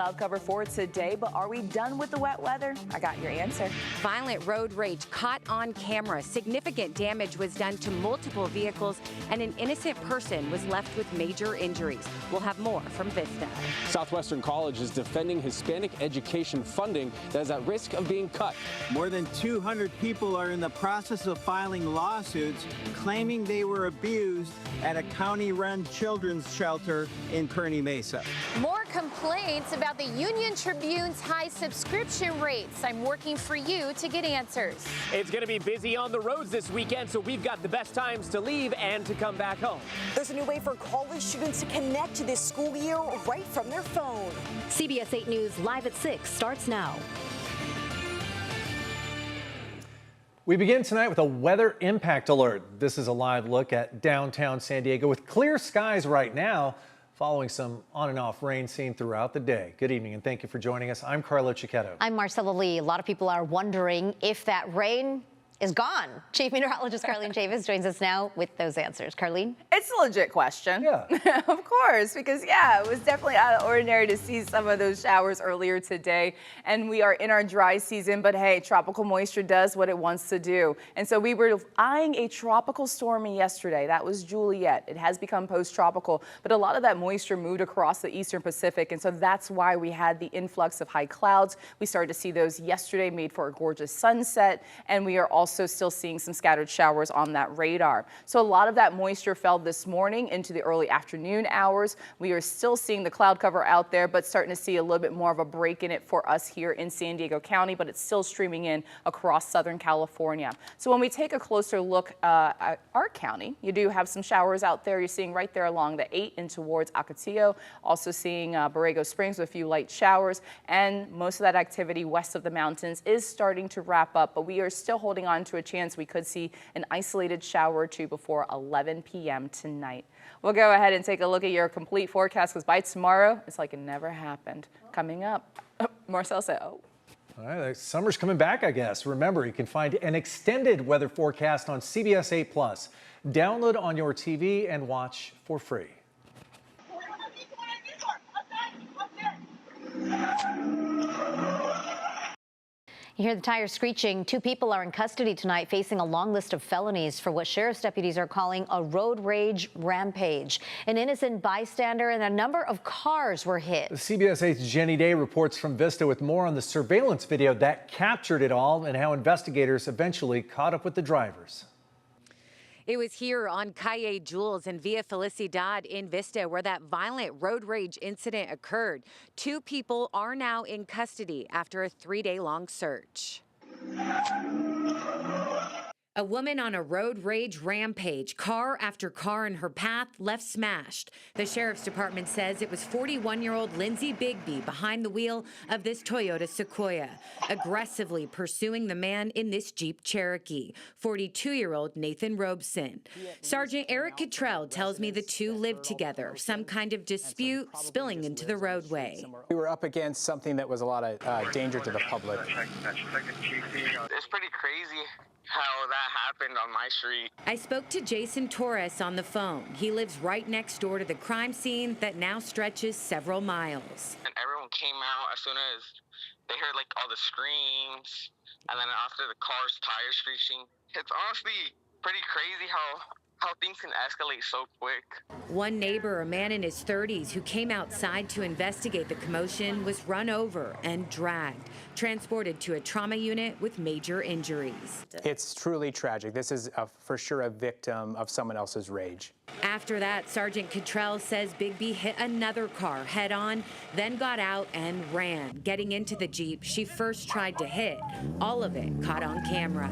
Cloud cover for today, but are we done with the wet weather? I got your answer. Violent road rage caught on camera. Significant damage was done to multiple vehicles, and an innocent person was left with major injuries. We'll have more from Vista. Southwestern College is defending Hispanic education funding that is at risk of being cut. More than 200 people are in the process of filing lawsuits claiming they were abused at a county-run children's shelter in Kearney Mesa. More complaints about the Union Tribune's high subscription rates. I'm working for you to get answers. It's going to be busy on the roads this weekend, so we've got the best times to leave and to come back home. There's a new way for college students to connect to this school year right from their phone. CBS 8 News Live at 6 starts now. We begin tonight with a weather impact alert. This is a live look at downtown San Diego with clear skies right now, following some on and off rain seen throughout the day. Good evening and thank you for joining us. I'm Carlo Cicchetto. I'm Marcella Lee. A lot of people are wondering if that rain is gone. Chief Meteorologist Carlene Chavis joins us now with those answers. Carlene? It's a legit question. Yeah. Of course, because it was definitely out of ordinary to see some of those showers earlier today. And we are in our dry season, but hey, tropical moisture does what it wants to do. And so we were eyeing a tropical storm yesterday. That was Juliet. It has become post-tropical, but a lot of that moisture moved across the eastern Pacific. And so that's why we had the influx of high clouds. We started to see those yesterday, made for a gorgeous sunset. And we are also still seeing some scattered showers on that radar. So a lot of that moisture fell this morning into the early afternoon hours. We are still seeing the cloud cover out there, but starting to see a little bit more of a break in it for us here in San Diego County, but it's still streaming in across Southern California. So when we take a closer look at our county, you do have some showers out there. You're seeing right there along the 8 and towards Ocotillo, also seeing Borrego Springs with a few light showers, and most of that activity west of the mountains is starting to wrap up, but we are still holding on to a chance we could see an isolated shower or two before 11 p.m. tonight. We'll go ahead and take a look at your complete forecast because by tomorrow, it's like it never happened. Coming up, Marcel said, oh. All right, summer's coming back, I guess. Remember, you can find an extended weather forecast on CBS 8 Plus. Download on your TV and watch for free. You hear the tires screeching. 2 people are in custody tonight facing a long list of felonies for what sheriff's deputies are calling a road rage rampage. An innocent bystander and a number of cars were hit. CBS 8's Jenny Day reports from Vista with more on the surveillance video that captured it all and how investigators eventually caught up with the drivers. It was here on Calle Jules and Via Felicidad in Vista where that violent road rage incident occurred. 2 people are now in custody after a 3-day-long search. A woman on a road rage rampage, car after car in her path left smashed. The sheriff's department says it was 41-year-old Lindsay Bigby behind the wheel of this Toyota Sequoia, aggressively pursuing the man in this Jeep Cherokee, 42-year-old Nathan Robeson. Sergeant Eric Cottrell tells me the two lived together, some kind of dispute spilling into the roadway. We were up against something that was a lot of danger to the public. It's pretty crazy how that happened on my street. I spoke to Jason Torres on the phone. He lives right next door to the crime scene that now stretches several miles. And everyone came out as soon as they heard like all the screams, and then after the car's tires screeching. It's honestly pretty crazy how things can escalate so quick. One neighbor, a man in his 30s who came outside to investigate the commotion, was run over and dragged, transported to a trauma unit with major injuries. It's truly tragic. This is for sure a victim of someone else's rage. After that, Sergeant Cottrell says Bigby hit another car head on, then got out and ran, getting into the Jeep she first tried to hit. All of it caught on camera.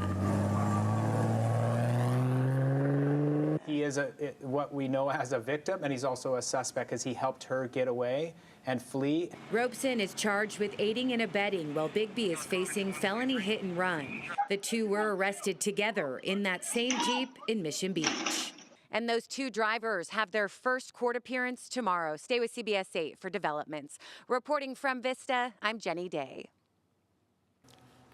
He is what we know as a victim, and he's also a suspect because he helped her get away and flee. Robeson is charged with aiding and abetting while Bigby is facing felony hit and run. The two were arrested together in that same Jeep in Mission Beach. And those 2 drivers have their first court appearance tomorrow. Stay with CBS 8 for developments. Reporting from Vista, I'm Jenny Day.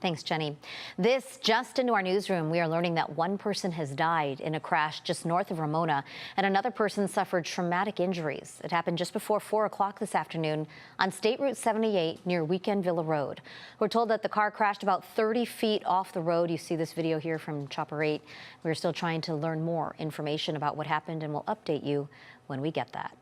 Thanks, Jenny. This just into our newsroom, we are learning that one person has died in a crash just north of Ramona, and another person suffered traumatic injuries. It happened just before 4 o'clock this afternoon on State Route 78 near Weekend Villa Road. We're told that the car crashed about 30 feet off the road. You see this video here from Chopper 8. We're still trying to learn more information about what happened, and we'll update you when we get that.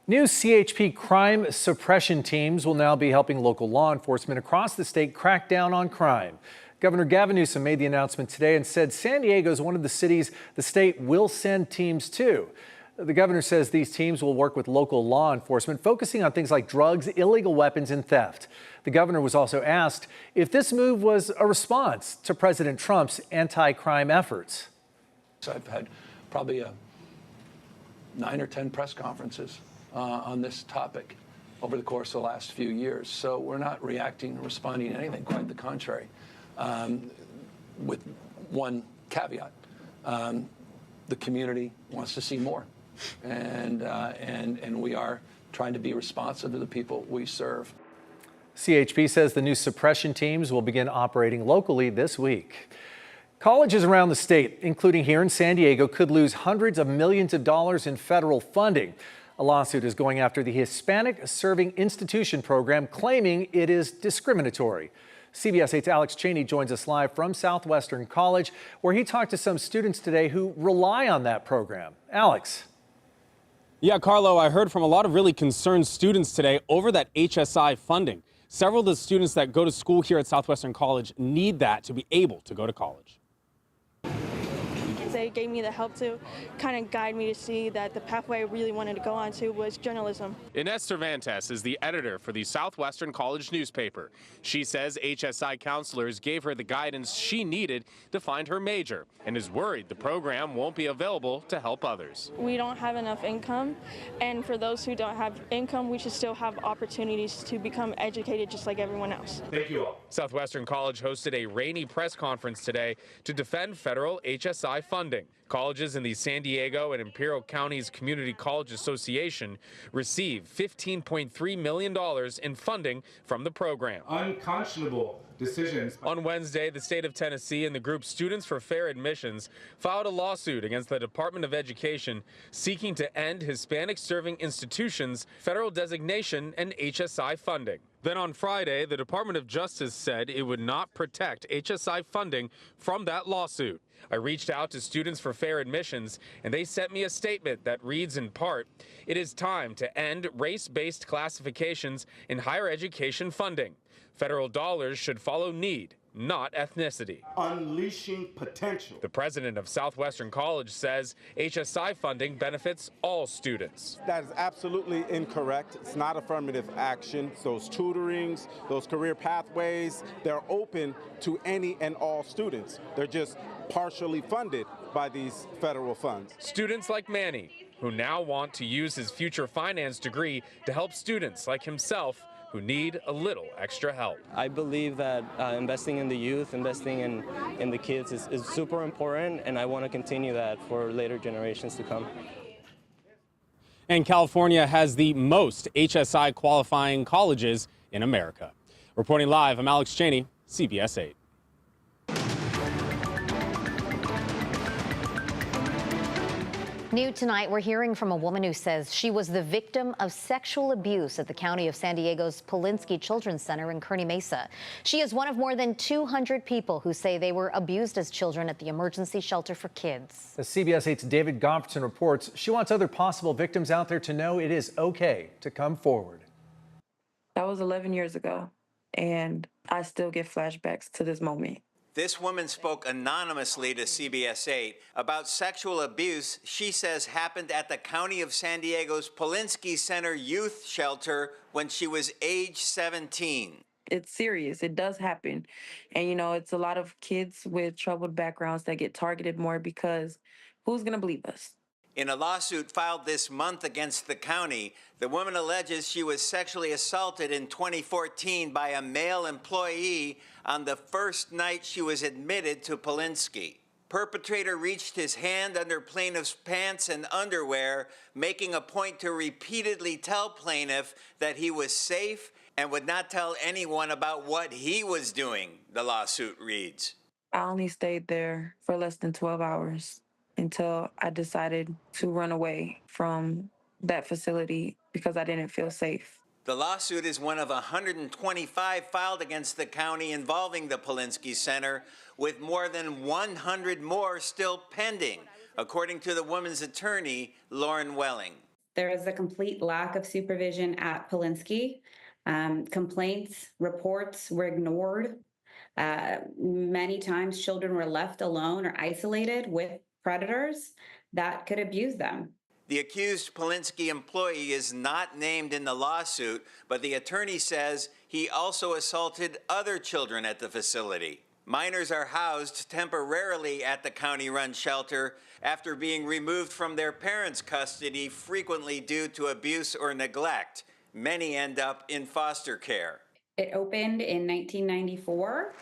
New CHP crime suppression teams will now be helping local law enforcement across the state crack down on crime. Governor Gavin Newsom made the announcement today and said San Diego is one of the cities the state will send teams to. The governor says these teams will work with local law enforcement, focusing on things like drugs, illegal weapons, and theft. The governor was also asked if this move was a response to President Trump's anti-crime efforts. I've had probably 9 or 10 press conferences on this topic over the course of the last few years. So we're not reacting or responding to anything, quite the contrary, with one caveat. The community wants to see more, and we are trying to be responsive to the people we serve. CHP says the new suppression teams will begin operating locally this week. Colleges around the state, including here in San Diego, could lose hundreds of millions of dollars in federal funding. A lawsuit is going after the Hispanic Serving Institution program, claiming it is discriminatory. CBS 8's Alex Cheney joins us live from Southwestern College, where he talked to some students today who rely on that program. Alex. Yeah, Carlo, I heard from a lot of really concerned students today over that HSI funding. Several of the students that go to school here at Southwestern College need that to be able to go to college. They gave me the help to kind of guide me to see that the pathway I really wanted to go on to was journalism. Ines Cervantes is the editor for the Southwestern College newspaper. She says HSI counselors gave her the guidance she needed to find her major and is worried the program won't be available to help others. We don't have enough income, and for those who don't have income, we should still have opportunities to become educated just like everyone else. Thank you all. Southwestern College hosted a rainy press conference today to defend federal HSI funding. Colleges in the San Diego and Imperial Counties Community College Association received $15.3 million in funding from the program. Unconscionable decisions. On Wednesday, the state of Tennessee and the group Students for Fair Admissions filed a lawsuit against the Department of Education seeking to end Hispanic Serving Institutions' federal designation and HSI funding. Then on Friday, the Department of Justice said it would not protect HSI funding from that lawsuit. I reached out to Students for Fair Admissions, and they sent me a statement that reads in part, "It is time to end race-based classifications in higher education funding. Federal dollars should follow need, not ethnicity." Unleashing potential. The president of Southwestern College says HSI funding benefits all students. That is absolutely incorrect. It's not affirmative action. Those tutorings, those career pathways, they're open to any and all students. They're just partially funded by these federal funds. Students like Manny, who now want to use his future finance degree to help students like himself who need a little extra help. I believe that investing in the youth, investing in the kids is super important, and I want to continue that for later generations to come. And California has the most HSI qualifying colleges in America. Reporting live, I'm Alex Cheney, CBS 8. New tonight, we're hearing from a woman who says she was the victim of sexual abuse at the County of San Diego's Polinsky Children's Center in Kearny Mesa. She is one of more than 200 people who say they were abused as children at the emergency shelter for kids. As CBS 8's David Goffredson reports, she wants other possible victims out there to know it is okay to come forward. That was 11 years ago, and I still get flashbacks to this moment. This woman spoke anonymously to CBS 8 about sexual abuse she says happened at the County of San Diego's Polinsky Center Youth Shelter when she was age 17. It's serious. It does happen. And, you know, it's a lot of kids with troubled backgrounds that get targeted more because who's going to believe us? In a lawsuit filed this month against the county, the woman alleges she was sexually assaulted in 2014 by a male employee on the first night she was admitted to Polinsky. Perpetrator reached his hand under plaintiff's pants and underwear, making a point to repeatedly tell plaintiff that he was safe and would not tell anyone about what he was doing, the lawsuit reads. I only stayed there for less than 12 hours until I decided to run away from that facility because I didn't feel safe. The lawsuit is one of 125 filed against the county involving the Polinsky Center, with more than 100 more still pending, according to the woman's attorney, Lauren Welling. There is a complete lack of supervision at Polinsky. Complaints, reports were ignored. Many times children were left alone or isolated with predators that could abuse them. The accused Polinsky employee is not named in the lawsuit, but the attorney says he also assaulted other children at the facility. Minors are housed temporarily at the county-run shelter after being removed from their parents' custody, frequently due to abuse or neglect. Many end up in foster care. It opened in 1994,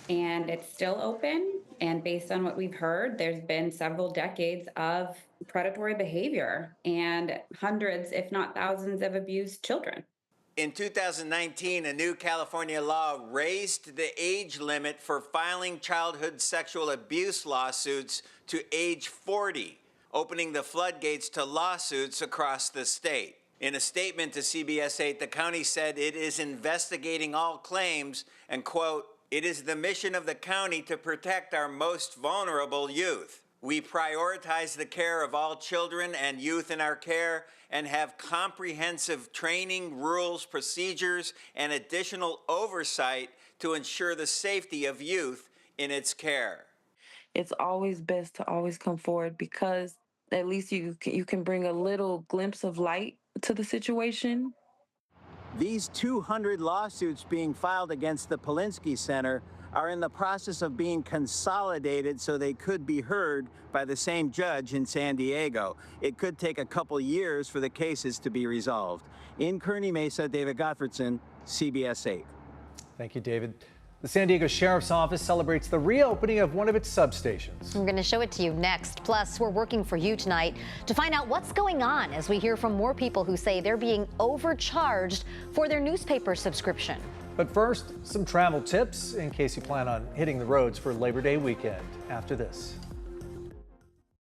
and it's still open. And based on what we've heard, there's been several decades of predatory behavior and hundreds, if not thousands, of abused children. In 2019, a new California law raised the age limit for filing childhood sexual abuse lawsuits to age 40, opening the floodgates to lawsuits across the state. In a statement to CBS 8, the county said it is investigating all claims and, quote, "It is the mission of the county to protect our most vulnerable youth. We prioritize the care of all children and youth in our care and have comprehensive training, rules, procedures, and additional oversight to ensure the safety of youth in its care." It's always best to always come forward because at least you can bring a little glimpse of light to the situation. These 200 lawsuits being filed against the Polinsky Center are in the process of being consolidated so they could be heard by the same judge in San Diego. It could take a couple years for the cases to be resolved. In Kearny Mesa, David Gottfredson, CBS 8. Thank you, David. The San Diego Sheriff's Office celebrates the reopening of one of its substations. I'm going to show it to you next. Plus, we're working for you tonight to find out what's going on as we hear from more people who say they're being overcharged for their newspaper subscription. But first, some travel tips in case you plan on hitting the roads for Labor Day weekend after this.